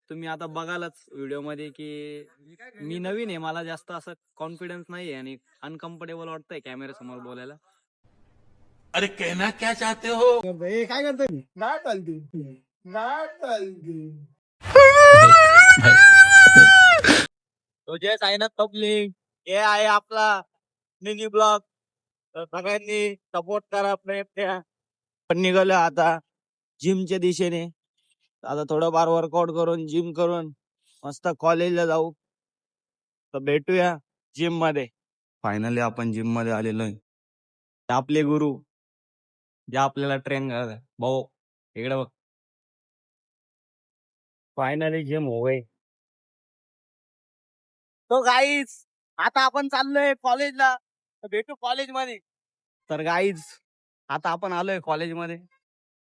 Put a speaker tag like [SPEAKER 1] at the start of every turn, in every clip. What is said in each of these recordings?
[SPEAKER 1] तुम्ही आता बघालच व्हिडिओ मध्ये की मी नवीन आहे, मला जास्त असं कॉन्फिडन्स नाहीये आणि अनकम्फर्टेबल वाटतंय कॅमेरा समोर बोलायला.
[SPEAKER 2] अरे कहना क्या चाहते हो?
[SPEAKER 3] काय करतोय? नाट चालती.
[SPEAKER 1] तो जे आहे ना पब्लिक, हे आहे आपला मिनी ब्लॉग. तर सगळ्यांनी सपोर्ट करा, प्रयत्न. पण निघालो आता जिमच्या दिशेने. आता थोडंफार वर्कआउट करून जिम करून मस्त कॉलेजला जाऊ. तर भेटूया जिम मध्ये. फायनली आपण जिम मध्ये आलेलो आहे. आपले गुरु जे आपल्याला ट्रेन करतात. भाऊ इकडे बघ. फायनली जिम हो गई. तो गाईज आता आपण चाललोय कॉलेजला. तर भेटू कॉलेज मध्ये. तर गाईज आता आपण आलोय कॉलेजमध्ये.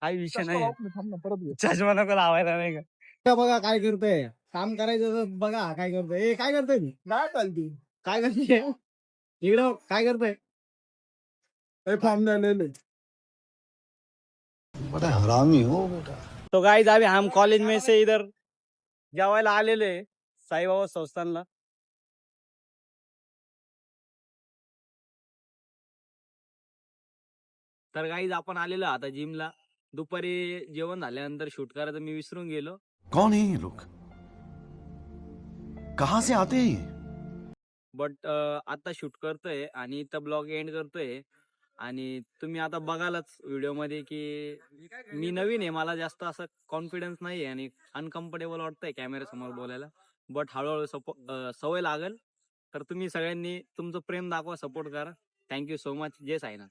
[SPEAKER 1] काही विषय नाही, चष्मा नको लावायला नाही का.
[SPEAKER 3] बघा काय करतोय, काम करायचं तर बघा काय करतोय. काय करतोय? नाट चालती. काय करतोय इकडं? काय करतोय? फॉर्म झालेले.
[SPEAKER 4] बड़ा हरामी हो बेटा।
[SPEAKER 1] तो गाईज अभी हम कॉलेज में से इधर जेवायला आलेले आहे साईबाबा संस्थानला. तर गाईज आपण आलेलो आता जिमला. दुपारी जेवण झाल्यानंतर शूट करायचं मी विसरून गेलो.
[SPEAKER 2] कौन है ये लोग? कहाँ से आते हैं ये?
[SPEAKER 1] बट आता शूट करतोय आणि इथं ब्लॉग एंड करतोय. आणि तुम्ही आता बघालच व्हिडिओ मध्ये की मी नवीन आहे, मला जास्त असं कॉन्फिडन्स नाहीये आणि अनकम्फर्टेबल वाटतंय कॅमेरा समोर बोलायला. बट हळूहळू सवय लागेल. तर तुम्ही सगळ्यांनी तुमचं प्रेम दाखवा, सपोर्ट करा. Thank you so much. जय साईनाथ.